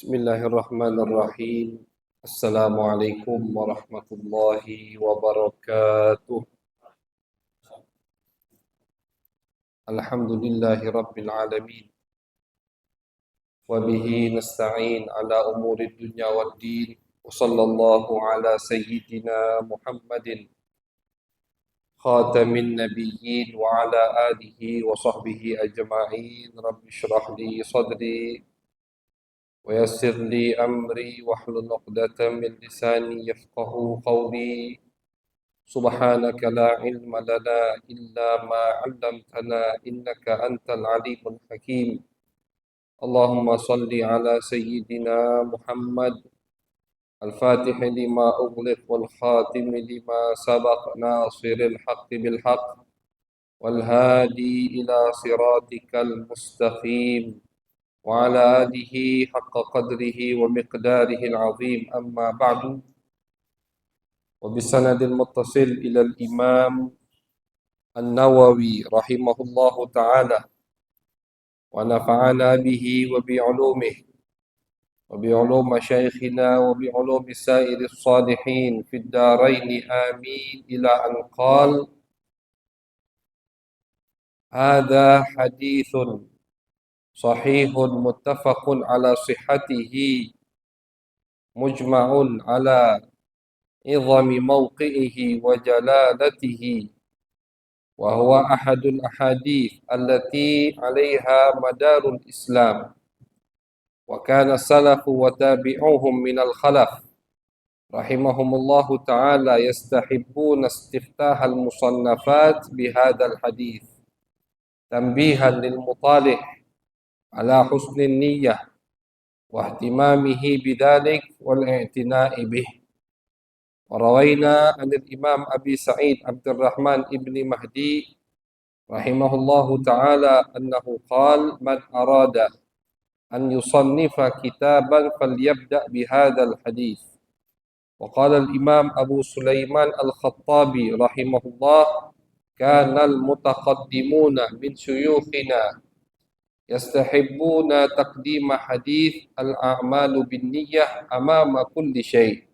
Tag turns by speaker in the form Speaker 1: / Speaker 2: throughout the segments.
Speaker 1: Bismillahirrahmanirrahim. Assalamualaikum warahmatullahi wabarakatuh. Alhamdulillahi rabbil alamin. Wa bihi nasta'in ala umuri dunya waddin. Wa sallallahu ala sayyidina Muhammadin khatamin nabiyyin wa ala alihi wa sahbihi ajma'in. Rabbi shrah li sadri ويسر لي أمري واحلل عقدة من لساني يفقه قولي سبحانك لا علم لنا إلا ما علمتنا إنك أنت العليم الحكيم اللهم صل على سيدنا محمد الفاتح لما أغلق والخاتم لما سبق ناصر الحق بالحق والهادي إلى صراطك المستقيم وعلى آله حق قدره ومقداره العظيم أما بعد وبسند المتصل إلى الإمام النووي رحمه الله تعالى ونفعنا به وبعلومه وبعلوم مشايخنا وبعلوم سائر الصالحين في الدارين آمين إلى أن قال هذا حديث صحيح متفق على صحته مجمع على عظم موقعه وجلالته وهو أحد الأحاديث التي عليها مدار الإسلام وكان السلف وتابعوهم من الخلف رحمهم الله تعالى يستحبون استفتاح المصنفات بهذا الحديث تنبيها للمطالع على حسن النية واهتمامه بذلك والاعتناء به وروينا عن الإمام أبي سعيد عبد الرحمن ابن مهدي رحمه الله تعالى أنه قال من أراد أن يصنف كتابا فليبدأ بهذا الحديث وقال الإمام أبو سليمان الخطابي رحمه الله كان المتقدمون من شيوخنا يستحبون تقديم حديث الأعمال بالنية أمام كل شيء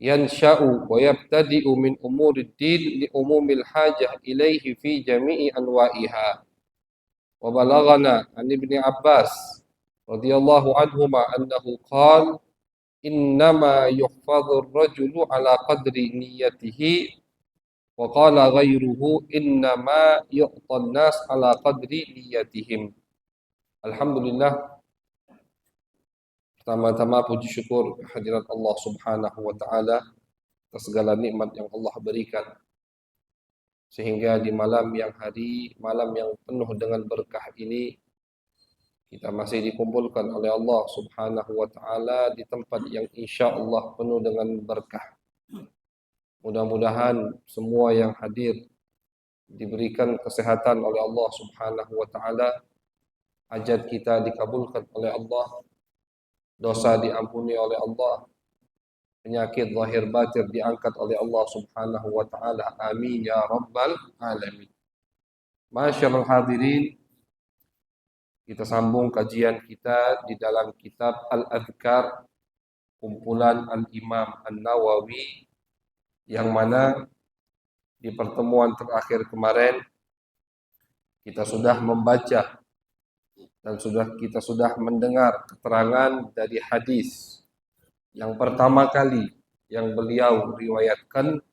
Speaker 1: ينشأ ويبتدئ من أمور الدين لأموم الحاجة إليه في جميع أنواعها وبلغنا عن ابن عباس رضي الله عنهما أنه قال إنما يحفظ الرجل على قدر نيته وقال غيره إنما يعطى الناس على قدر نيتهم. Alhamdulillah, pertama-tama puji syukur kehadirat Allah Subhanahu wa taala atas segala nikmat yang Allah berikan sehingga di malam yang penuh dengan berkah ini kita masih dikumpulkan oleh Allah Subhanahu wa taala di tempat yang insya Allah penuh dengan berkah. Mudah-mudahan semua yang hadir diberikan kesehatan oleh Allah Subhanahu wa taala, hajat kita dikabulkan oleh Allah, dosa diampuni oleh Allah, penyakit zahir batin diangkat oleh Allah Subhanahu wa taala. Amin ya rabbal alamin. Masyaallah hadirin, kita sambung kajian kita di dalam kitab Al-Adhkar kumpulan Al-Imam An-Nawawi yang mana di pertemuan terakhir kemarin kita sudah membaca dan kita sudah mendengar keterangan dari hadis yang pertama kali yang beliau riwayatkan,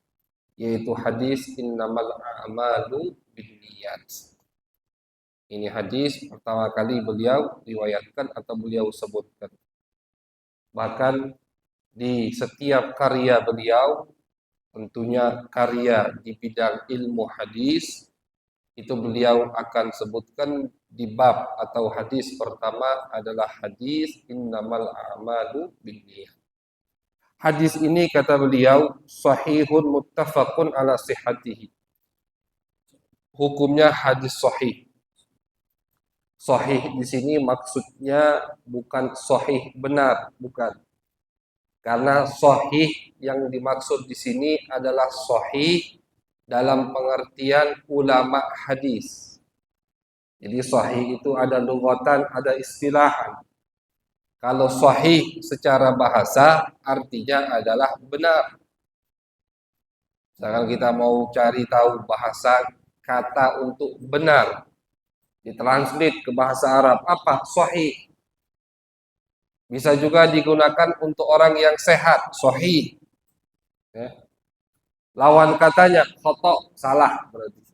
Speaker 1: yaitu hadis innamal a'malu binniyat. Ini hadis pertama kali beliau riwayatkan atau beliau sebutkan. Bahkan di setiap karya beliau, tentunya karya di bidang ilmu hadis, itu beliau akan sebutkan di bab atau hadis pertama adalah hadis innamal a'malu binniyat. Hadis ini kata beliau sahihun muttafaqun ala sihhatihi. Hukumnya hadis sahih. Sahih di sini maksudnya bukan sahih benar, bukan. Karena sahih yang dimaksud di sini adalah sahih dalam pengertian ulama hadis. Jadi sahih itu ada lughatan, ada istilahan. Kalau sahih secara bahasa artinya adalah benar. Misalkan kita mau cari tahu bahasa kata untuk benar, ditranslate ke bahasa Arab, apa? Sahih. Bisa juga digunakan untuk orang yang sehat, sahih. Ya. Lawan katanya khata', salah berarti.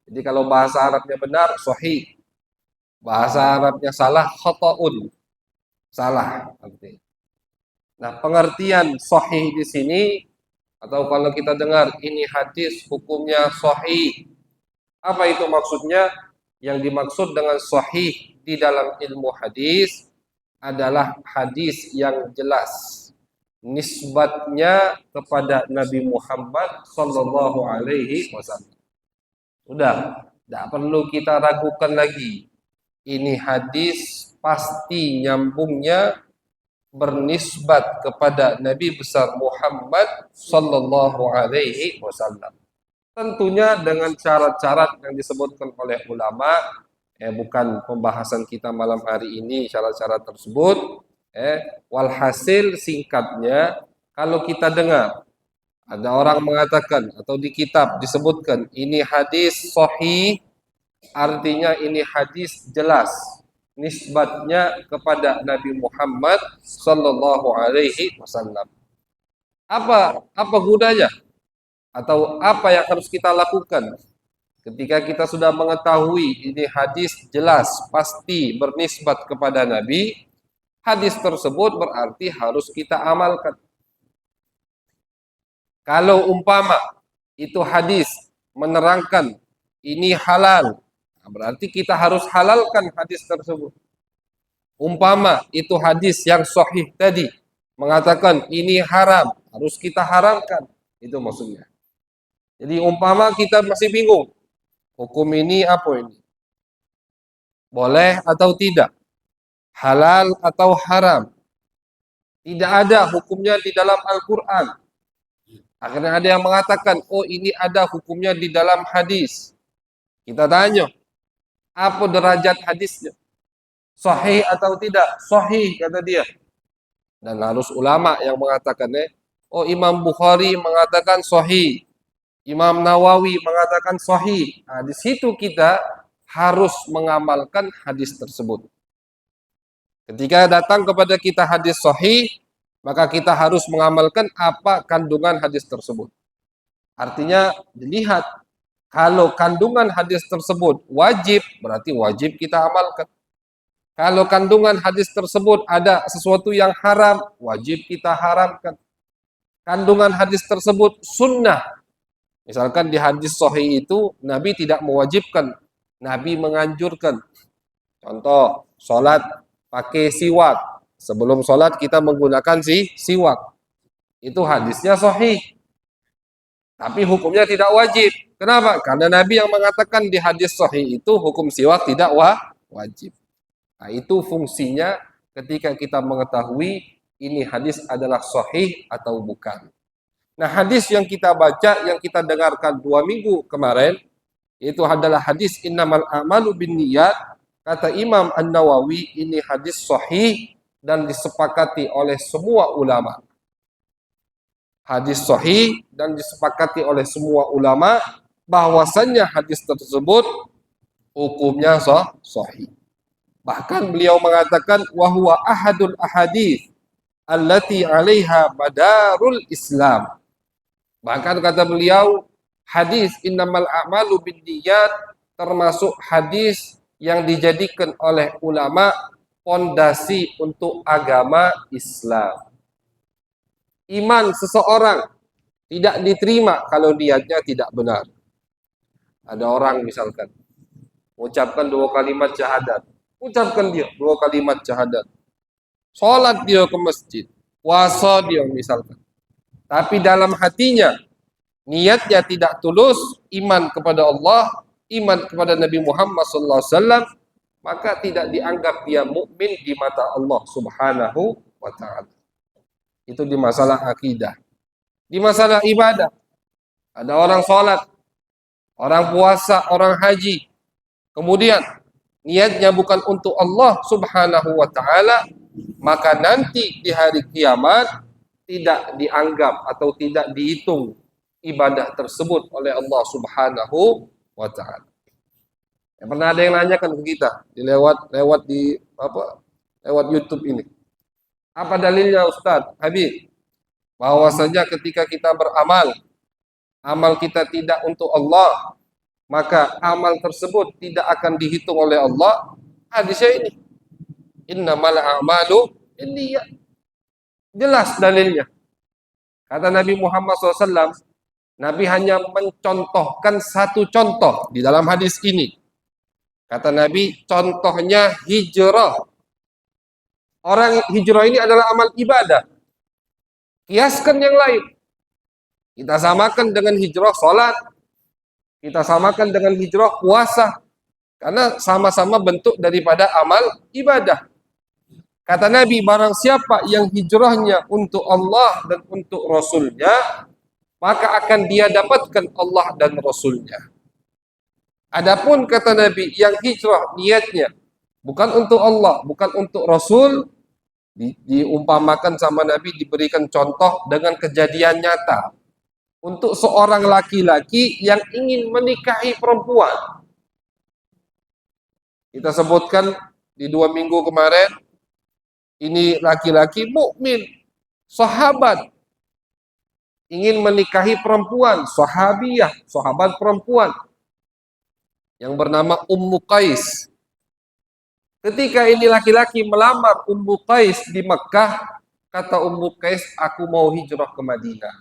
Speaker 1: Jadi kalau bahasa Arabnya benar, sahih. Bahasa Arabnya salah, khata'un, salah artinya. Nah, pengertian sahih di sini atau kalau kita dengar ini hadis hukumnya sahih. Apa itu maksudnya? Yang dimaksud dengan sahih di dalam ilmu hadis adalah hadis yang jelas nisbatnya kepada Nabi Muhammad sallallahu alaihi wasallam. Sudah, tidak perlu kita ragukan lagi. Ini hadis pasti nyambungnya bernisbat kepada Nabi besar Muhammad sallallahu alaihi wasallam. Tentunya dengan syarat-syarat yang disebutkan oleh ulama, bukan pembahasan kita malam hari ini syarat-syarat tersebut. Walhasil singkatnya, kalau kita dengar ada orang mengatakan atau di kitab disebutkan ini hadis sahih, artinya ini hadis jelas nisbatnya kepada Nabi Muhammad sallallahu alaihi wasallam. Apa gunanya? Atau apa yang harus kita lakukan ketika kita sudah mengetahui ini hadis jelas pasti bernisbat kepada Nabi? Hadis tersebut berarti harus kita amalkan. Kalau umpama itu hadis menerangkan ini halal, berarti kita harus halalkan hadis tersebut. Umpama itu hadis yang sahih tadi mengatakan ini haram, harus kita haramkan. Itu maksudnya. Jadi umpama kita masih bingung, hukum ini apa ini? Boleh atau tidak? Halal atau haram? Tidak ada hukumnya di dalam Al-Quran. Akhirnya ada yang mengatakan, oh ini ada hukumnya di dalam hadis. Kita tanya, apa derajat hadisnya? Sahih atau tidak? Sahih, kata dia. Dan harus ulama yang mengatakannya. Oh Imam Bukhari mengatakan sahih. Imam Nawawi mengatakan sahih. Nah, di situ kita harus mengamalkan hadis tersebut. Ketika datang kepada kita hadis sahih, maka kita harus mengamalkan apa kandungan hadis tersebut. Artinya dilihat, kalau kandungan hadis tersebut wajib, berarti wajib kita amalkan. Kalau kandungan hadis tersebut ada sesuatu yang haram, wajib kita haramkan. Kandungan hadis tersebut sunnah, misalkan di hadis sahih itu Nabi tidak mewajibkan, Nabi menganjurkan. Contoh, sholat pakai siwak. Sebelum sholat kita menggunakan siwak. Itu hadisnya sahih. Tapi hukumnya tidak wajib. Kenapa? Karena Nabi yang mengatakan di hadis sahih itu hukum siwak tidak wajib. Nah, itu fungsinya ketika kita mengetahui ini hadis adalah sahih atau bukan. Nah, hadis yang kita baca, yang kita dengarkan 2 minggu kemarin, itu adalah hadis innamal a'malu binniyat. Kata Imam An-Nawawi, ini hadis sahih dan disepakati oleh semua ulama. Hadis sahih dan disepakati oleh semua ulama bahwasannya hadis tersebut hukumnya sahih. Bahkan beliau mengatakan wahwa ahadul ahadits allati 'alaiha madarul Islam. Bahkan kata beliau, hadis innamal a'malu binniyat termasuk hadis yang dijadikan oleh ulama pondasi untuk agama Islam. Iman seseorang tidak diterima kalau niatnya tidak benar. Ada orang misalkan mengucapkan 2 kalimat syahadat. Ucapkan dia 2 kalimat syahadat. Sholat dia ke masjid. Puasa dia misalkan. Tapi dalam hatinya, niatnya tidak tulus, iman kepada Allah, iman kepada Nabi Muhammad SAW, maka tidak dianggap dia mukmin di mata Allah Subhanahu wa Ta'ala. Itu di masalah akidah. Di masalah ibadah, ada orang sholat, orang puasa, orang haji, kemudian niatnya bukan untuk Allah Subhanahu wa Ta'ala, maka nanti di hari kiamat tidak dianggap atau tidak dihitung ibadah tersebut oleh Allah Subhanahu wa taala. Ya, pernah ada yang nanyakan ke kita lewat YouTube ini. Apa dalilnya Ustaz Habib? Bahwasanya ketika kita beramal, amal kita tidak untuk Allah, maka amal tersebut tidak akan dihitung oleh Allah. Hadisnya ini, innamal a'malu binniyat. Jelas dalilnya. Kata Nabi Muhammad SAW, Nabi hanya mencontohkan satu contoh di dalam hadis ini. Kata Nabi, contohnya hijrah. Orang hijrah ini adalah amal ibadah. Kiaskan yang lain. Kita samakan dengan hijrah salat. Kita samakan dengan hijrah puasa. Karena sama-sama bentuk daripada amal ibadah. Kata Nabi, barang siapa yang hijrahnya untuk Allah dan untuk Rasulnya, maka akan dia dapatkan Allah dan Rasulnya. Adapun kata Nabi, yang hijrah niatnya bukan untuk Allah, bukan untuk Rasul, diumpamakan sama Nabi, diberikan contoh dengan kejadian nyata. Untuk seorang laki-laki yang ingin menikahi perempuan. Kita sebutkan di 2 minggu kemarin, ini laki-laki mukmin, sahabat, ingin menikahi perempuan, sahabiyah, sahabat perempuan, yang bernama Ummu Qais. Ketika ini laki-laki melamar Ummu Qais di Mekah, kata Ummu Qais, aku mau hijrah ke Madinah.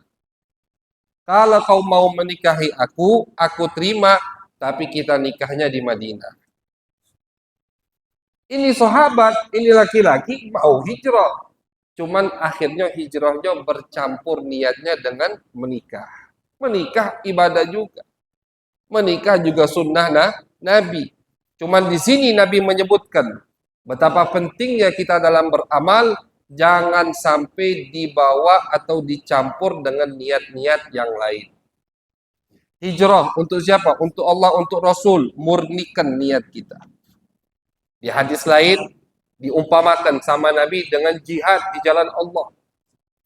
Speaker 1: Kalau kau mau menikahi aku terima, tapi kita nikahnya di Madinah. Ini sahabat, ini laki-laki mau hijrah. Cuman akhirnya hijrahnya bercampur niatnya dengan menikah. Menikah ibadah juga. Menikah juga sunnah Nabi. Cuman di sini Nabi menyebutkan betapa pentingnya kita dalam beramal, jangan sampai dibawa atau dicampur dengan niat-niat yang lain. Hijrah untuk siapa? Untuk Allah, untuk Rasul. Murnikan niat kita. Di hadis lain diumpamakan sama Nabi dengan jihad di jalan Allah.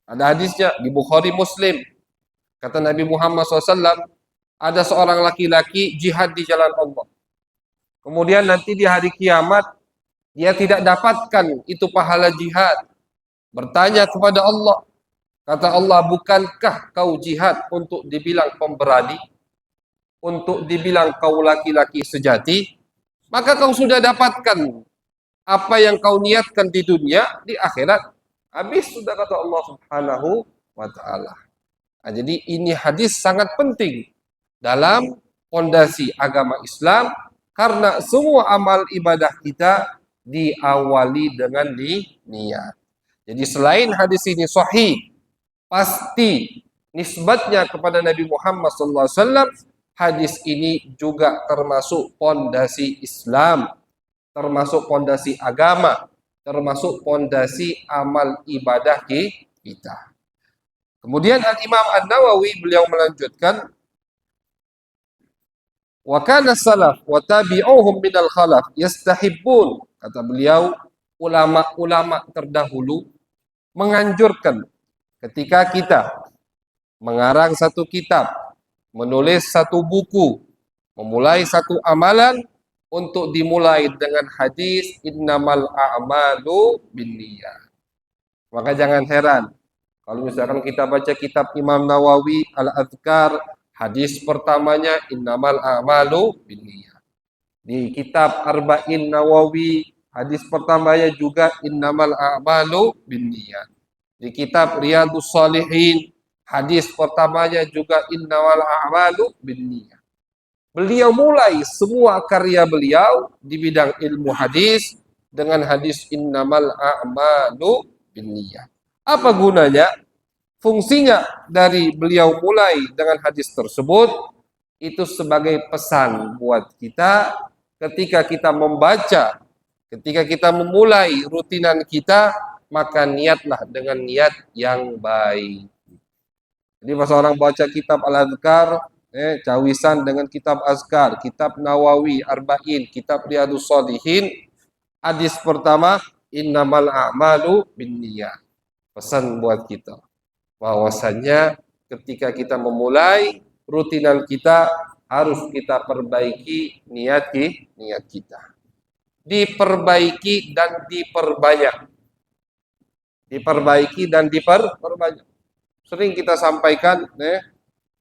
Speaker 1: Ada hadisnya di Bukhari Muslim. Kata Nabi Muhammad SAW, ada seorang laki-laki jihad di jalan Allah. Kemudian nanti di hari kiamat, dia tidak dapatkan itu pahala jihad. Bertanya kepada Allah. Kata Allah, bukankah kau jihad untuk dibilang pemberani? Untuk dibilang kau laki-laki sejati? Maka kau sudah dapatkan apa yang kau niatkan di dunia, di akhirat habis sudah, kata Allah Subhanahu wa taala. Nah, jadi ini hadis sangat penting dalam fondasi agama Islam karena semua amal ibadah kita diawali dengan niat. Jadi selain hadis ini sahih, pasti nisbatnya kepada Nabi Muhammad SAW, hadis ini juga termasuk fondasi Islam, termasuk fondasi agama, termasuk fondasi amal ibadah kita. Kemudian Al-Imam An-Nawawi beliau melanjutkan, wa kana salaf wa tabi'uhum minal khalaf yastahibbun, kata beliau, ulama-ulama terdahulu menganjurkan ketika kita mengarang satu kitab, menulis satu buku, memulai satu amalan, untuk dimulai dengan hadis innamal a'malu binniyat. Maka jangan heran kalau misalkan kita baca kitab Imam Nawawi Al-Adhkar, hadis pertamanya innamal a'malu binniyat. Di kitab Arba'in Nawawi, hadis pertamanya juga innamal a'malu binniyat. Di kitab Riyadhus Shalihin, hadis pertamanya juga innamal a'malu binniyat. Beliau mulai semua karya beliau di bidang ilmu hadis dengan hadis innamal a'malu binniyat. Apa gunanya? Fungsinya dari beliau mulai dengan hadis tersebut itu sebagai pesan buat kita ketika kita membaca, ketika kita memulai rutinan kita, maka niatlah dengan niat yang baik. Jadi pas orang baca kitab Al-Adhkar, cawisan dengan kitab Azkar, kitab Nawawi, Arba'in, kitab Riyadhus Shalihin, hadis pertama innamal a'malu binniyat. Pesan buat kita bahwasanya ketika kita memulai rutinan kita harus kita perbaiki niat kita. Diperbaiki dan diperbanyak. Diperbaiki dan diperbanyak. Sering kita sampaikan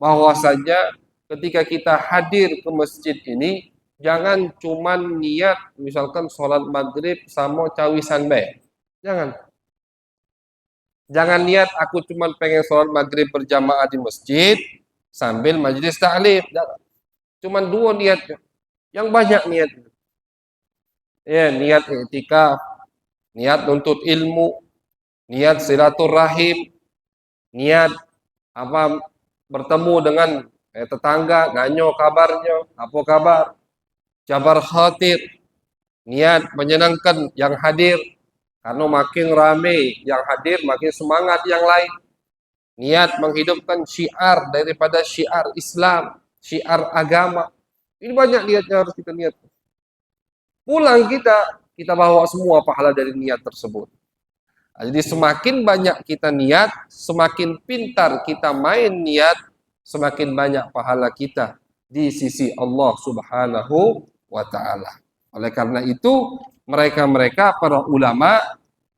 Speaker 1: bahwasanya ketika kita hadir ke masjid ini jangan cuman niat misalkan sholat maghrib sama cawisan bae. Jangan niat aku cuman pengen sholat maghrib berjamaah di masjid sambil majelis ta'lim. Cuman dua niatnya. Yang banyak niat. Ya, niat i'tikaf, niat nuntut ilmu, niat silaturahim, niat apa bertemu dengan tetangga, nanyo kabarnya, apa kabar, jabar khatir, niat menyenangkan yang hadir, karena makin rame yang hadir, makin semangat yang lain. Niat menghidupkan syiar daripada syiar Islam, syiar agama. Ini banyak niatnya harus kita niat. Pulang kita bawa semua pahala dari niat tersebut. Jadi semakin banyak kita niat, semakin pintar kita main niat, semakin banyak pahala kita di sisi Allah Subhanahu wa ta'ala. Oleh karena itu, mereka-mereka para ulama,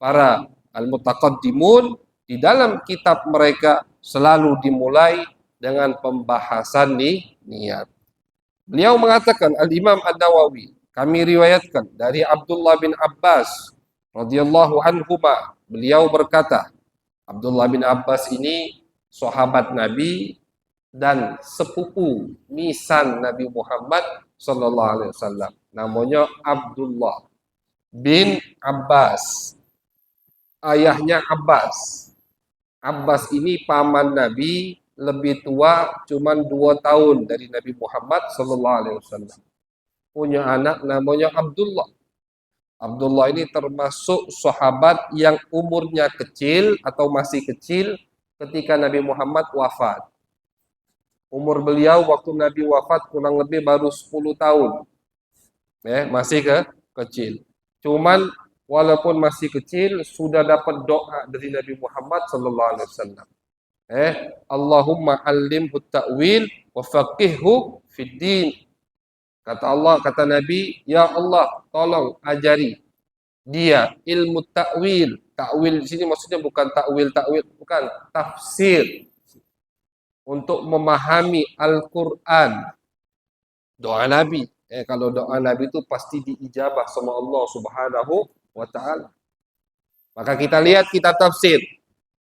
Speaker 1: para al-mutaqaddimun, di dalam kitab mereka selalu dimulai dengan pembahasan niat. Beliau mengatakan, Al-Imam An-Nawawi, kami riwayatkan dari Abdullah bin Abbas radhiyallahu anhuma, beliau berkata, Abdullah bin Abbas ini sahabat Nabi dan sepupu nisan Nabi Muhammad sallallahu alaihi wasallam. Namanya Abdullah bin Abbas. Ayahnya Abbas. Abbas ini paman Nabi, lebih tua cuman 2 tahun dari Nabi Muhammad sallallahu alaihi wasallam. Punya anak namanya Abdullah. Abdullah ini termasuk sahabat yang umurnya kecil atau masih kecil ketika Nabi Muhammad wafat. Umur beliau waktu Nabi wafat kurang lebih baru 10 tahun. Masih kecil. Cuman walaupun masih kecil sudah dapat doa dari Nabi Muhammad sallallahu alaihi wasallam. Allahumma allimhu ta'wil wa faqihhu fid din. Kata Allah, kata Nabi, ya Allah, tolong ajari dia ilmu ta'wil. Ta'wil di sini maksudnya bukan ta'wil, bukan tafsir. Untuk memahami Al-Qur'an. Doa Nabi. Kalau doa Nabi itu pasti diijabah sama Allah Subhanahu wa ta'ala. Maka kita lihat kitab tafsir.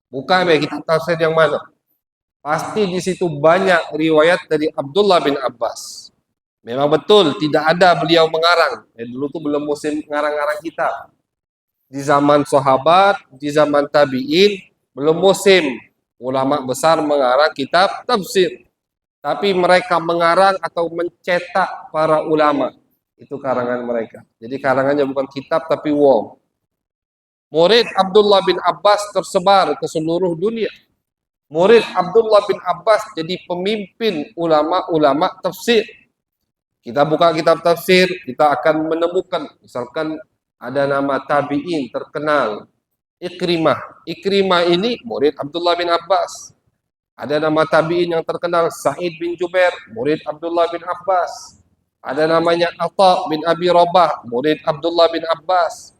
Speaker 1: Bukan kitab tafsir yang mana? Pasti di situ banyak riwayat dari Abdullah bin Abbas. Memang betul, tidak ada beliau mengarang. Dulu tuh belum musim ngarang-ngarang kitab. Di zaman sahabat, di zaman tabi'in, belum musim ulama besar mengarang kitab tafsir. Tapi mereka mengarang atau mencetak para ulama. Itu karangan mereka. Jadi karangannya bukan kitab tapi wong. Murid Abdullah bin Abbas tersebar ke seluruh dunia. Murid Abdullah bin Abbas jadi pemimpin ulama-ulama tafsir. Kita buka kitab tafsir, kita akan menemukan misalkan ada nama tabi'in terkenal, Ikrimah. Ikrimah ini murid Abdullah bin Abbas. Ada nama tabi'in yang terkenal, Sa'id bin Jubair, murid Abdullah bin Abbas. Ada namanya Atha bin Abi Rabah, murid Abdullah bin Abbas.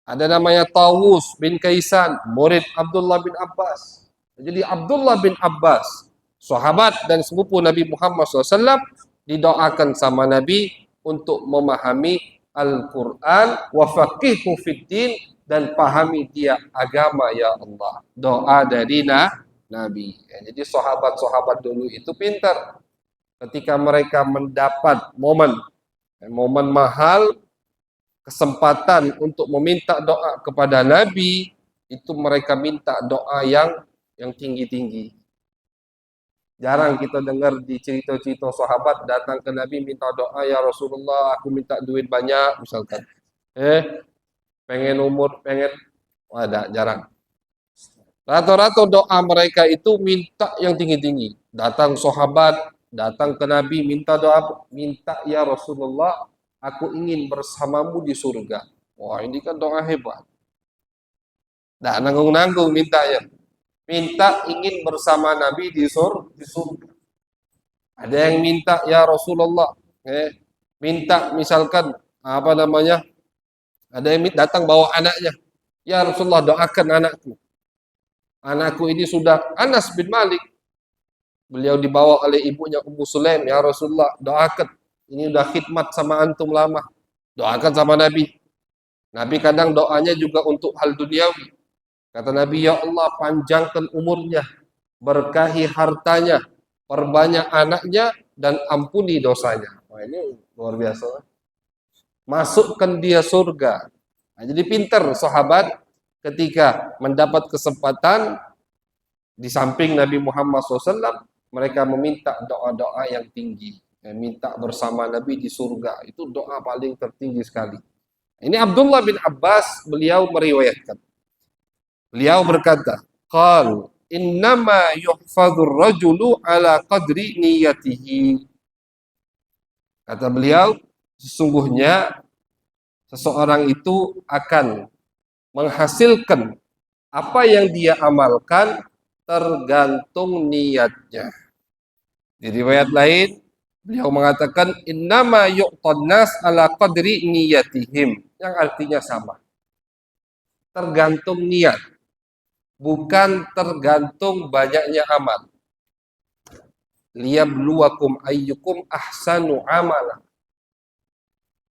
Speaker 1: Ada namanya Tawus bin Kaisan, murid Abdullah bin Abbas. Jadi Abdullah bin Abbas, sahabat dan sepupu Nabi Muhammad SAW, didoakan sama Nabi untuk memahami Al-Quran wa faqihu fiddin, dan pahami dia agama ya Allah. Doa dari Nabi. Jadi sahabat-sahabat dulu itu pintar. Ketika mereka mendapat momen mahal, kesempatan untuk meminta doa kepada Nabi, itu mereka minta doa yang tinggi-tinggi. Jarang kita dengar di cerita-cerita sahabat datang ke Nabi minta doa, ya Rasulullah, aku minta duit banyak misalkan. Pengen ada, jarang. Rata-rata doa mereka itu minta yang tinggi-tinggi. Datang sahabat, datang ke Nabi minta doa, minta ya Rasulullah, aku ingin bersamamu di surga. Wah, ini kan doa hebat. Nah, nanggung-nanggung mintanya. Minta ingin bersama Nabi di surga. Ada yang minta, ya Rasulullah, minta misalkan apa namanya? Ada yang datang bawa anaknya. Ya Rasulullah, doakan anakku. Anakku ini sudah Anas bin Malik. Beliau dibawa oleh ibunya Ummu Sulaim. Ya Rasulullah, doakan. Ini udah khidmat sama antum lama. Doakan sama Nabi. Nabi kadang doanya juga untuk hal duniawi. Kata Nabi, ya Allah, panjangkan umurnya, berkahi hartanya, perbanyak anaknya, dan ampuni dosanya. Wah, ini luar biasa. Masukkan dia surga. Nah, jadi pintar sahabat ketika mendapat kesempatan di samping Nabi Muhammad SAW, mereka meminta doa-doa yang tinggi. Minta bersama Nabi di surga. Itu doa paling tertinggi sekali. Ini Abdullah bin Abbas, beliau meriwayatkan. Beliau berkata, qal innama yuhfadhur rajulu ala qadri niyatihi. Kata beliau, sesungguhnya seseorang itu akan menghasilkan apa yang dia amalkan tergantung niatnya. Di riwayat lain, beliau mengatakan innama yu'tan nas ala qadri niyatihim, yang artinya sama. Tergantung niat, bukan tergantung banyaknya amal. Liyabluwakum ayyukum ahsanu amala.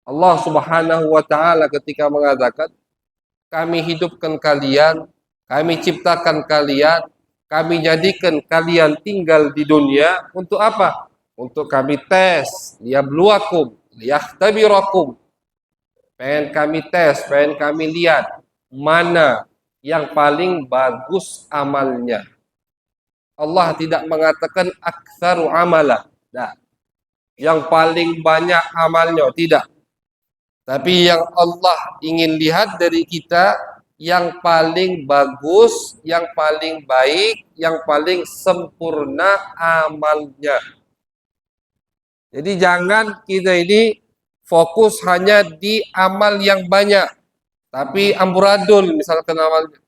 Speaker 1: Allah Subhanahu wa taala ketika mengatakan, kami hidupkan kalian, kami ciptakan kalian, kami jadikan kalian tinggal di dunia untuk apa? Untuk kami tes, liyabluwakum, liyahtabirakum. Pengen kami tes, pengen kami lihat mana yang paling bagus amalnya. Allah tidak mengatakan aktsaru amala. Nah, yang paling banyak amalnya, tidak. Tapi yang Allah ingin lihat dari kita yang paling bagus, yang paling baik, yang paling sempurna amalnya. Jadi jangan kita ini fokus hanya di amal yang banyak, tapi amburadul misalkan amalnya.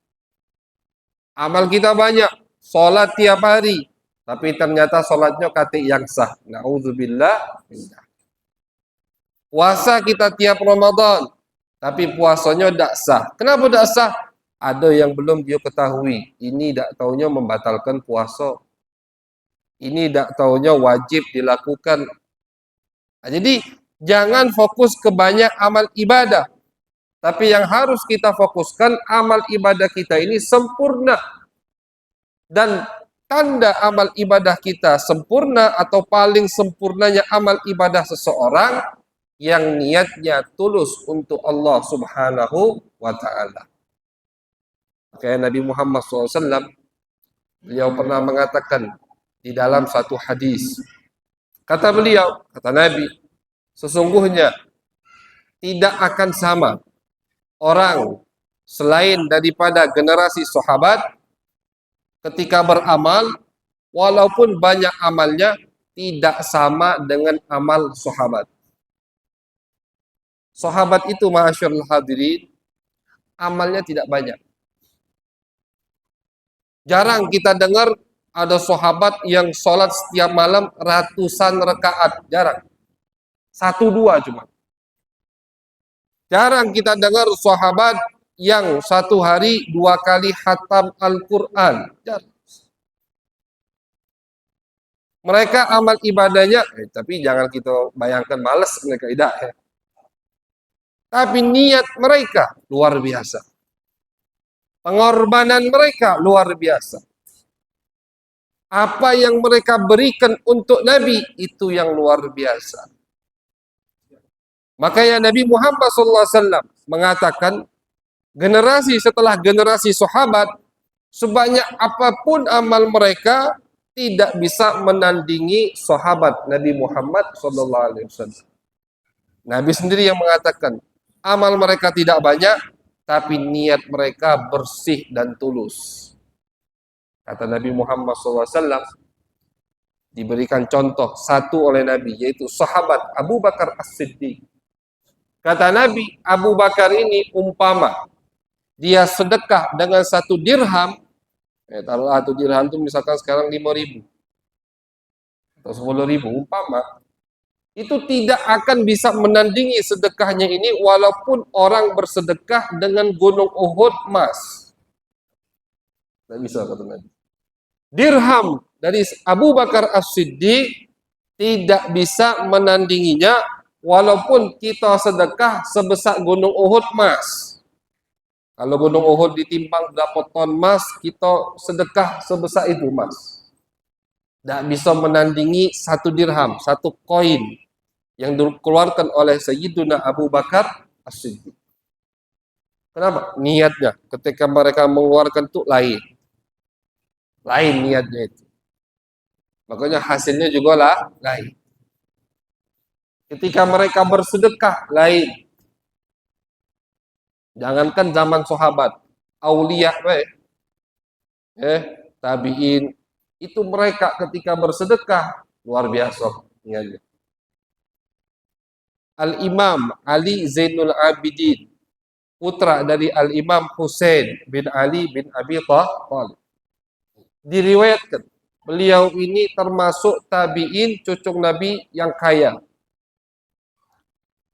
Speaker 1: Amal kita banyak, sholat tiap hari, tapi ternyata sholatnya kata yang sah. Na'udzubillah. Puasa kita tiap Ramadan, tapi puasanya tidak sah. Kenapa tidak sah? Ada yang belum dia ketahui. Ini tidak taunya membatalkan puasa. Ini tidak taunya wajib dilakukan. Nah, jadi jangan fokus ke banyak amal ibadah. Tapi yang harus kita fokuskan, amal ibadah kita ini sempurna. Dan tanda amal ibadah kita sempurna atau paling sempurnanya amal ibadah seseorang yang niatnya tulus untuk Allah Subhanahu wa ta'ala. Kayak Nabi Muhammad SAW, beliau pernah mengatakan di dalam satu hadis. Kata beliau, kata Nabi, sesungguhnya tidak akan sama orang selain daripada generasi sahabat ketika beramal, walaupun banyak amalnya, tidak sama dengan amal sahabat. Sahabat itu, ma'asyarul hadirin, amalnya tidak banyak. Jarang kita dengar ada sahabat yang sholat setiap malam ratusan rakaat. Jarang. 1-2 cuma. Jarang kita dengar sahabat yang satu hari 2 kali khatam Al-Quran. Jarang. Mereka amal ibadahnya, tapi jangan kita bayangkan malas mereka, tidak ya. Tapi niat mereka luar biasa. Pengorbanan mereka luar biasa. Apa yang mereka berikan untuk Nabi itu yang luar biasa. Makanya Nabi Muhammad SAW mengatakan, generasi setelah generasi sahabat, sebanyak apapun amal mereka, tidak bisa menandingi sahabat Nabi Muhammad SAW. Nabi sendiri yang mengatakan, amal mereka tidak banyak, tapi niat mereka bersih dan tulus. Kata Nabi Muhammad SAW, diberikan contoh satu oleh Nabi, yaitu sahabat Abu Bakar As-Siddiq. Kata Nabi, Abu Bakar ini umpama dia sedekah dengan 1 dirham, taruhlah 1 dirham itu misalkan sekarang 5.000 atau 10.000 umpama, itu tidak akan bisa menandingi sedekahnya ini walaupun orang bersedekah dengan gunung Uhud emas. Tidak bisa kata Nabi. Dirham dari Abu Bakar As-Siddiq tidak bisa menandinginya walaupun kita sedekah sebesar gunung Uhud emas. Kalau gunung Uhud ditimbang berapa ton emas, kita sedekah sebesar itu emas. Tidak bisa menandingi 1 dirham, 1 koin yang dikeluarkan oleh Sayyiduna Abu Bakar As-Siddiq. Kenapa? Niatnya ketika mereka mengeluarkan itu lain. Lain niatnya itu. Makanya hasilnya juga lain. Ketika mereka bersedekah lain. Jangankan zaman sahabat, aulia tabi'in, itu mereka ketika bersedekah luar biasa niatnya. Al-Imam Ali Zainul Abidin, putra dari Al-Imam Husain bin Ali bin Abi Thalib, diriwayatkan beliau ini termasuk tabi'in cucu Nabi yang kaya,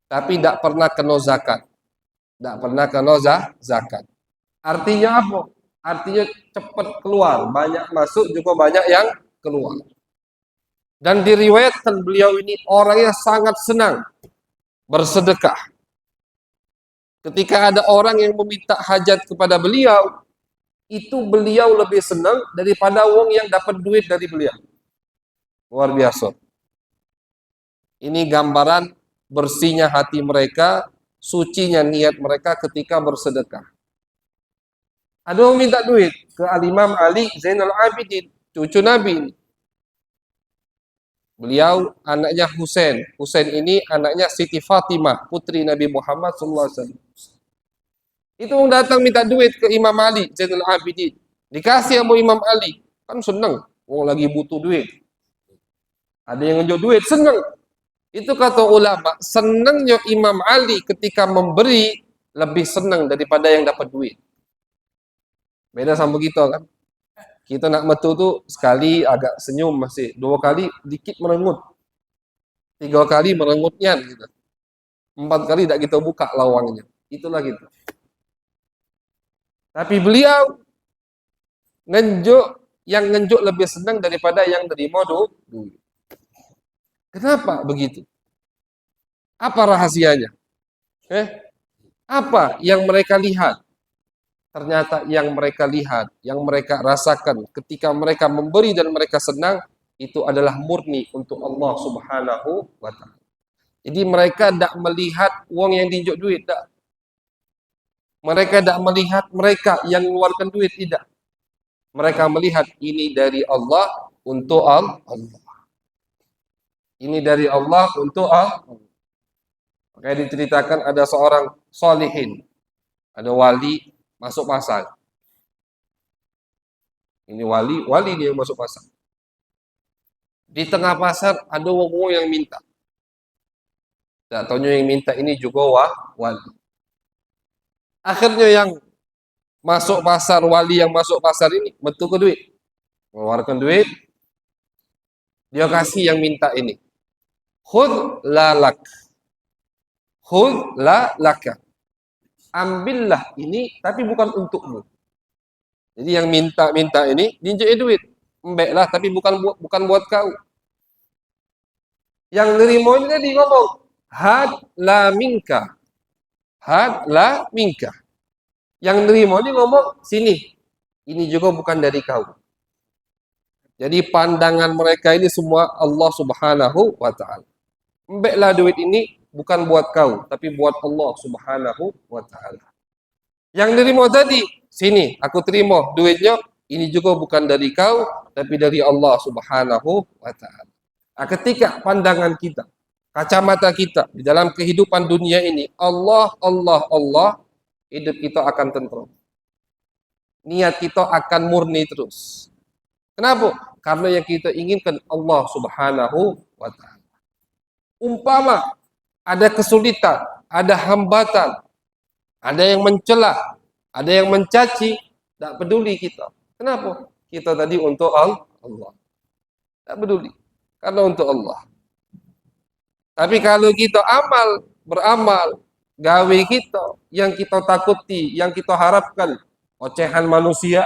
Speaker 1: tapi tidak pernah kena zakat. Tidak pernah kena zakat. Artinya apa? Artinya cepat keluar, banyak masuk juga banyak yang keluar. Dan diriwayatkan beliau ini orangnya sangat senang bersedekah. Ketika ada orang yang meminta hajat kepada beliau, itu beliau lebih senang daripada wong yang dapat duit dari beliau. Luar biasa. Ini gambaran bersihnya hati mereka, sucinya niat mereka ketika bersedekah. Ada yang minta duit ke Al-Imam Ali Zainal Abidin, cucu Nabi. Beliau anaknya Husain. Husain ini anaknya Siti Fatimah, putri Nabi Muhammad SAW. Itu datang minta duit ke Imam Ali Zainal Abidin. Dikasih sama Imam Ali. Kan seneng. Oh, lagi butuh duit. Ada yang ngejok duit, seneng. Itu kata ulama, senangnya Imam Ali ketika memberi lebih senang daripada yang dapat duit. Beda sama kita kan. Kita nak metu tuh sekali agak senyum masih, 2 kali dikit merengut, 3 kali merengutnya gitu. 4 kali tidak kita buka lawangnya. Itulah gitu. Tapi beliau yang ngenjuk lebih senang daripada yang terima duit. Kenapa begitu? Apa rahasianya? Apa yang mereka lihat? Ternyata yang mereka lihat, yang mereka rasakan ketika mereka memberi dan mereka senang, itu adalah murni untuk Allah Subhanahu wa ta'ala. Jadi mereka tidak melihat uang yang diinjak duit, tidak. Mereka tidak melihat mereka yang mengeluarkan duit, tidak. Mereka melihat ini dari Allah untuk Allah. Ini dari Allah untuk Allah. Makanya diceritakan ada seorang solihin, ada wali masuk pasar. Ini wali dia masuk pasar. Di tengah pasar ada wong yang minta. Tak tahunya yang minta ini juga wali. Akhirnya yang masuk pasar, wali yang masuk pasar ini betul ke duit. Mengeluarkan duit. Dia kasih yang minta ini. Khudh la lak. Khudh la laka. Ambillah ini tapi bukan untukmu. Jadi yang minta ini diinjak duit. Embeklah tapi bukan buat kau. Yang nerima ini tadi ngomong, had la minka. Had la minka. Yang nerima ini ngomong, sini. Ini juga bukan dari kau. Jadi pandangan mereka ini semua Allah Subhanahu wa ta'ala. Embeklah duit ini bukan buat kau, tapi buat Allah Subhanahu wa ta'ala. Yang nerima tadi, sini, aku terima duitnya, ini juga bukan dari kau, tapi dari Allah Subhanahu wa ta'ala. Nah, ketika pandangan kita, kacamata kita di dalam kehidupan dunia ini, Allah, hidup kita akan tentram. Niat kita akan murni terus. Kenapa? Karena yang kita inginkan Allah Subhanahu wa ta'ala. Umpama ada kesulitan, ada hambatan, ada yang mencela, Ada yang mencaci, tidak peduli kita. Kenapa? Kita tadi untuk Allah. Tidak peduli. Karena untuk Allah. Tapi kalau kita beramal, gawe kita, yang kita takuti, yang kita harapkan, ocehan manusia,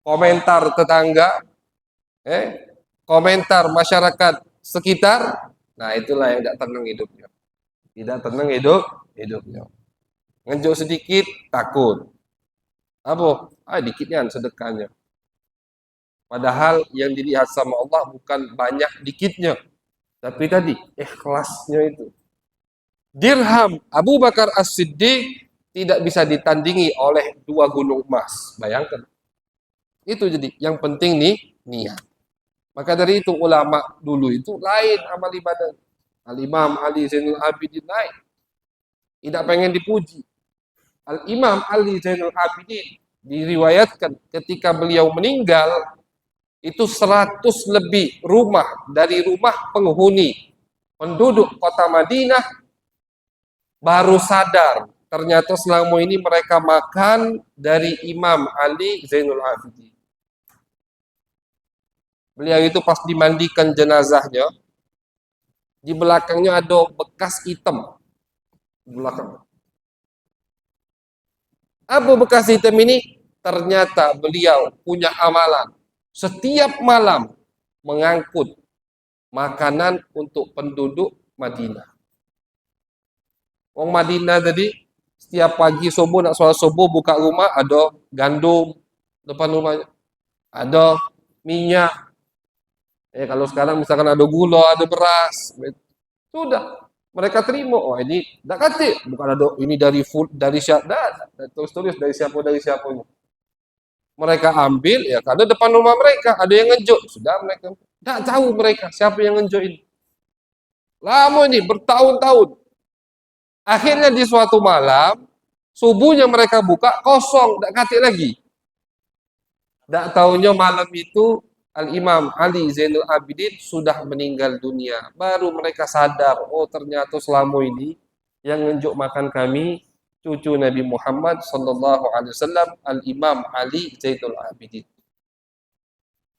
Speaker 1: komentar tetangga, komentar masyarakat sekitar, nah itulah yang tidak tenang hidupnya. Tidak tenang hidupnya. Ngejuk sedikit, takut. Apa? Dikitnya sedekahnya. Padahal yang dilihat sama Allah bukan banyak dikitnya, tapi tadi ikhlasnya itu. Dirham Abu Bakar As-Siddiq tidak bisa ditandingi oleh 2 gunung emas. Bayangkan. Itu jadi yang penting nih niat. Maka dari itu ulama dulu itu lain amal ibadah. Al-Imam Ali Zainul Abidin lain. Tidak pengen dipuji. Al-Imam Ali Zainul Abidin diriwayatkan ketika beliau meninggal itu 100 lebih rumah dari rumah penghuni penduduk kota Madinah baru sadar ternyata selama ini mereka makan dari Imam Ali Zainul Abidin. Beliau itu pas dimandikan jenazahnya, di belakangnya ada bekas hitam. Di belakang. Apa bekas hitam ini? Ternyata beliau punya amalan. Setiap malam mengangkut makanan untuk penduduk Madinah. Wong Madinah tadi setiap pagi subuh nak sholat subuh buka rumah ada gandum depan rumahnya, ada minyak. Kalau sekarang misalkan ada gula, ada beras, sudah mereka terima. Oh ini tidak kata, bukan ada ini dari siapa, tulis dari siapa ini. Mereka ambil ya karena depan rumah mereka ada yang ngejuk, sudah mereka tidak tahu mereka siapa yang ngejuk ini. Lama ini bertahun-tahun. Akhirnya di suatu malam subuhnya mereka buka kosong, tidak kata lagi. Tidak tahunya malam itu Al-Imam Ali Zainul Abidin sudah meninggal dunia. Baru mereka sadar, oh ternyata selama ini yang ngejuk makan kami cucu Nabi Muhammad sallallahu alaihi wasallam, Al-Imam Ali Zainul Abidin.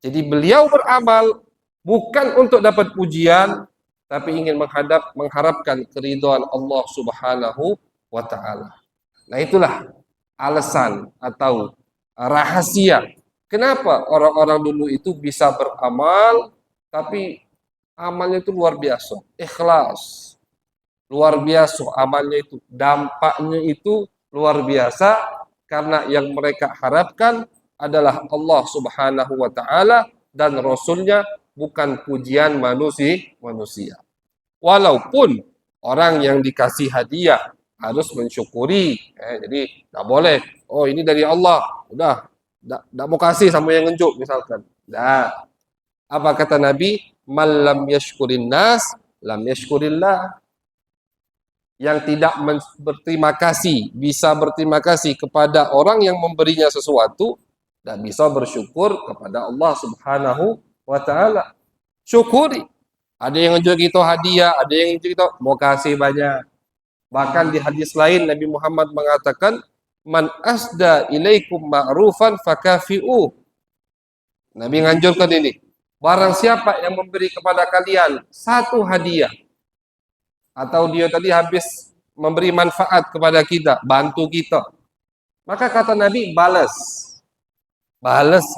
Speaker 1: Jadi beliau beramal bukan untuk dapat pujian, tapi ingin mengharapkan keridhaan Allah Subhanahu wa taala. Nah, itulah alasan atau rahasia kenapa orang-orang dulu itu bisa beramal, tapi amalnya itu luar biasa, ikhlas. Luar biasa amalnya itu, dampaknya itu luar biasa karena yang mereka harapkan adalah Allah Subhanahu wa taala dan Rasulnya, bukan pujian manusia. Walaupun orang yang dikasih hadiah harus mensyukuri, jadi tidak boleh, oh ini dari Allah, udah tidak mau kasih sama yang ngejuk misalkan. Nah, apa kata Nabi? Man lam yashkurin nas, lam yashkurillah. Yang tidak berterima kasih, bisa berterima kasih kepada orang yang memberinya sesuatu, dan bisa bersyukur kepada Allah Subhanahu wa taala. Syukuri. Ada yang ngejuk kita hadiah, ada yang ngejuk kita mau kasih banyak. Bahkan di hadis lain Nabi Muhammad mengatakan, man asda ilaikum ma'rufan fakafi'u. Nabi nganjurkan ini. Barang siapa yang memberi kepada kalian satu hadiah, atau dia tadi habis memberi manfaat kepada kita, bantu kita, maka kata Nabi balas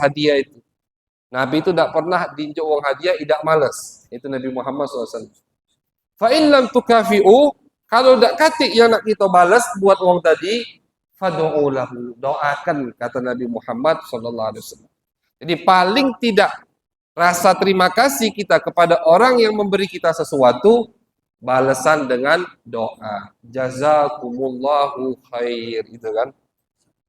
Speaker 1: hadiah itu. Nabi itu tidak pernah diinjak uang hadiah, tidak malas. Itu Nabi Muhammad SAW. Fa in lam tukafi'u, kalau tidak kati yang nak kita balas buat uang tadi, fad'u lahu, doakan, kata Nabi Muhammad SAW. Jadi paling tidak rasa terima kasih kita kepada orang yang memberi kita sesuatu, balasan dengan doa. Jazakumullahu khair, itu kan.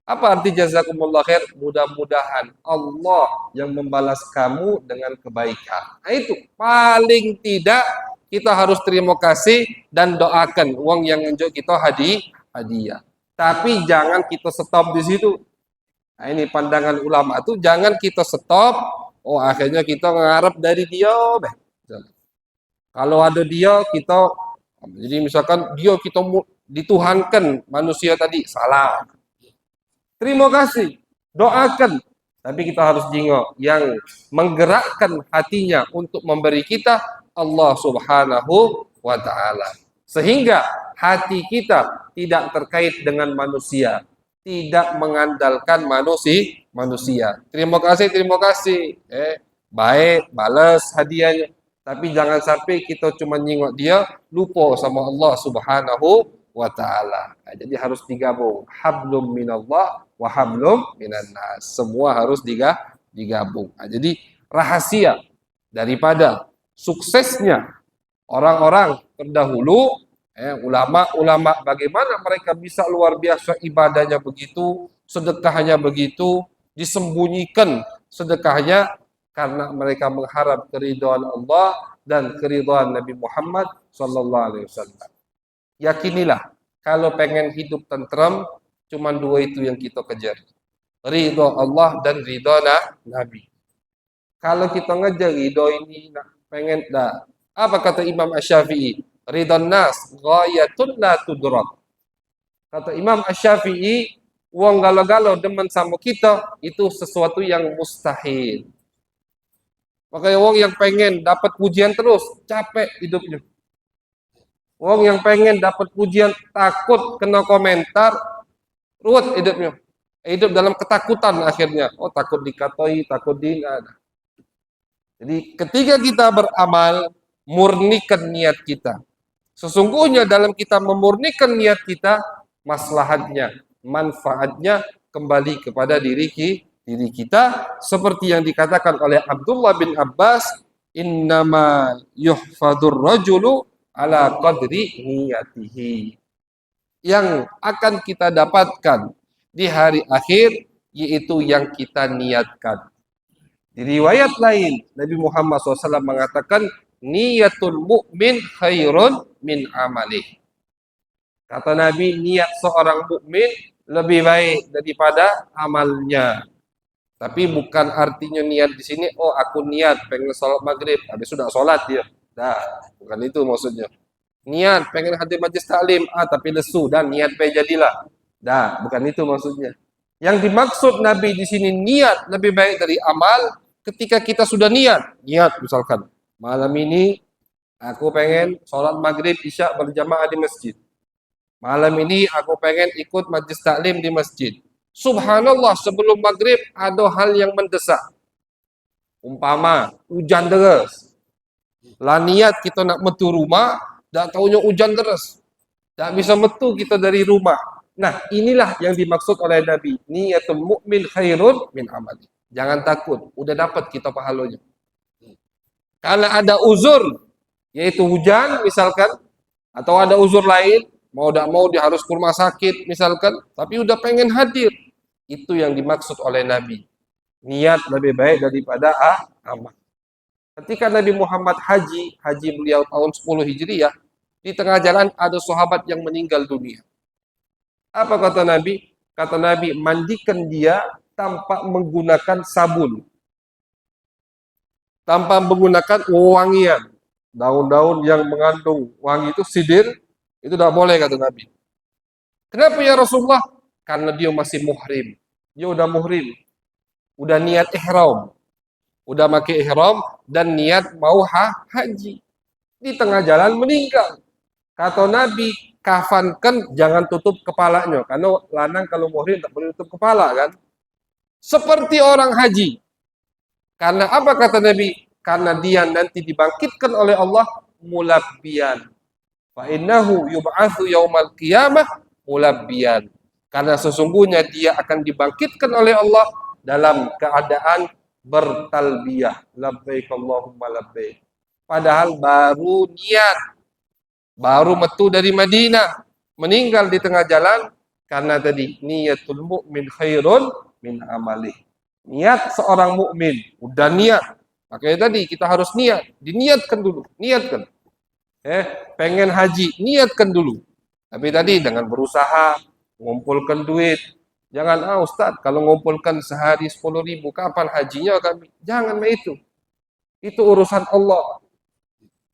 Speaker 1: Apa arti jazakumullahu khair? Mudah-mudahan Allah yang membalas kamu dengan kebaikan. Nah, itu paling tidak kita harus terima kasih dan doakan uang yang ngejuk kita hadiah. Tapi jangan kita stop di situ. Nah, ini pandangan ulama itu, jangan kita stop. Oh, akhirnya kita ngarep dari dia. Kalau ada dia, kita, jadi misalkan dia kita dituhankan manusia tadi, salah. Terima kasih, doakan. Tapi kita harus jingok yang menggerakkan hatinya untuk memberi kita Allah Subhanahu wa taala. Sehingga hati kita tidak terkait dengan manusia, tidak mengandalkan manusia. Terima kasih, terima kasih. Baik, balas hadiahnya. Tapi jangan sampai kita cuma nyingok dia, lupa sama Allah Subhanahu wa taala. Nah, jadi harus digabung. Hablum minallah wa hablum minan nas. Semua harus digabung. Nah, jadi rahasia daripada suksesnya orang-orang terdahulu, ulama-ulama, bagaimana mereka bisa luar biasa ibadahnya begitu, sedekahnya begitu, disembunyikan sedekahnya karena mereka mengharap keridhaan Allah dan keridhaan Nabi Muhammad sallallahu alaihi wasallam. Yakinilah, kalau pengen hidup tentram, cuma dua itu yang kita kejar. Ridho Allah dan ridho Nabi. Kalau kita ngejar ridho ini, pengen dah. Apa kata Imam Asy-Syafi'i? Ridhon nas ghayatun la tudrak. Kata Imam Asy-Syafi'i, uang galau-galau demen sama kita, itu sesuatu yang mustahil. Makanya uang yang pengen dapat pujian terus, capek hidupnya. Wong yang pengen dapat pujian takut kena komentar, ruwet hidupnya. Hidup dalam ketakutan akhirnya. Oh, takut dikatai, takut Jadi ketika kita beramal, murnikan niat kita. Sesungguhnya dalam kita memurnikan niat kita, maslahatnya, manfaatnya kembali kepada diri kita, seperti yang dikatakan oleh Abdullah bin Abbas, innama yuhfadur rajulu ala qadri niyatihi. Yang akan kita dapatkan di hari akhir yaitu yang kita niatkan. Di riwayat lain Nabi Muhammad SAW mengatakan niyatul mu'min khairun min amalih. Kata Nabi, niat seorang mukmin lebih baik daripada amalnya. Tapi bukan artinya niat di sini, oh aku niat pengen sholat maghrib, habis sudah sholat dia. Nah, bukan itu maksudnya. Niat pengen hadir majlis taklim, tapi lesu dan niat pengen jadilah. Nah, bukan itu maksudnya. Yang dimaksud Nabi di sini niat lebih baik dari amal ketika kita sudah niat misalkan malam ini aku pengen sholat maghrib isya berjamaah di masjid. Malam ini aku pengen ikut majlis taklim di masjid. Subhanallah, sebelum maghrib ada hal yang mendesak. Umpama hujan deras. Lah niat kita nak metu rumah, dak taunya hujan deras. Tak bisa metu kita dari rumah. Nah, inilah yang dimaksud oleh Nabi. Niyatul mu'min khairun min amali. Jangan takut, udah dapat kita pahalanya. Kalau ada uzur, yaitu hujan misalkan, atau ada uzur lain, mau tidak mau dia harus ke rumah sakit misalkan, tapi udah pengen hadir. Itu yang dimaksud oleh Nabi. Niat lebih baik daripada amal. Ketika Nabi Muhammad haji beliau tahun 10 Hijriah, di tengah jalan ada sahabat yang meninggal dunia. Apa kata Nabi? Kata Nabi, mandikan dia tanpa menggunakan sabun. Tanpa menggunakan wangian. Daun-daun yang mengandung wangi itu sidir, itu tidak boleh kata Nabi. Kenapa ya Rasulullah? Karena dia masih muhrim. Dia udah muhrim. Udah niat ihram. Udah pakai ihram dan niat mau haji. Di tengah jalan meninggal. Kata Nabi, kafankan jangan tutup kepalanya. Karena lanang kalau muhrim tak boleh tutup kepala kan. Seperti orang haji. Karena apa kata Nabi? Karena dia nanti dibangkitkan oleh Allah mulabbiyan. Fa innahu yub'atsu yaumal qiyamah mulabbiyan. Karena sesungguhnya dia akan dibangkitkan oleh Allah dalam keadaan bertalbiyah. Labbaik Allahumma labbaik. Padahal baru niat. Baru metu dari Madinah. Meninggal di tengah jalan. Karena tadi niyatul mu'min khairun min amalih. Niat seorang mukmin, udah niat. Makanya tadi kita harus niat, diniatkan dulu, niatkan. Pengen haji, niatkan dulu. Tapi tadi dengan berusaha mengumpulkan duit. Jangan, Ustaz, kalau mengumpulkan sehari 10.000, kapan hajinya kami? Jangan itu. Itu urusan Allah.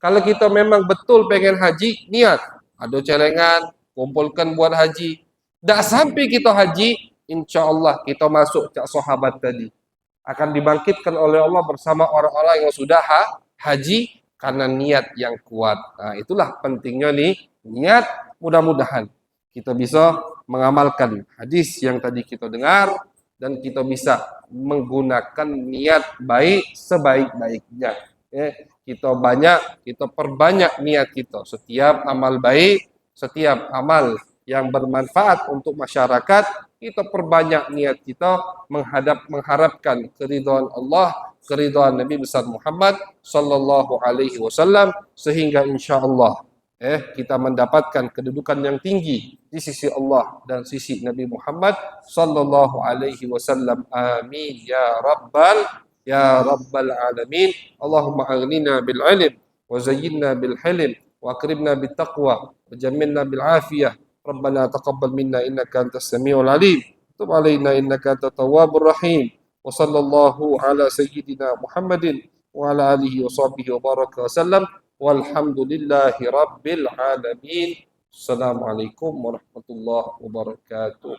Speaker 1: Kalau kita memang betul pengen haji, niat. Ada celengan, kumpulkan buat haji. Dah sampai kita haji, insya Allah kita masuk cak sahabat tadi. Akan dibangkitkan oleh Allah bersama orang-orang yang sudah haji karena niat yang kuat. Nah, itulah pentingnya nih niat. Mudah-mudahan kita bisa mengamalkan hadis yang tadi kita dengar dan kita bisa menggunakan niat baik sebaik-baiknya. Kita perbanyak niat kita. Setiap amal baik, setiap amal yang bermanfaat untuk masyarakat, kita perbanyak niat kita mengharapkan keridhaan Allah, keridhaan Nabi besar Muhammad sallallahu alaihi wasallam, sehingga insya Allah kita mendapatkan kedudukan yang tinggi di sisi Allah dan sisi Nabi Muhammad sallallahu alaihi wasallam. Amin ya rabbal alamin. Allahumma aghnina bil ilm wa zayyinna bil hilm wa akrimna bit taqwa wa jammilna bil afiyah. Rabbana taqabbal minna innaka antas samiul alim. Tub alaina innaka antat tawwabur rahim. Wa sallallahu ala sayyidina Muhammadin wa ala alihi wa sahbihi wa baraka wa sallam. Walhamdulillahi rabbil alamin. Assalamualaikum warahmatullahi wabarakatuh.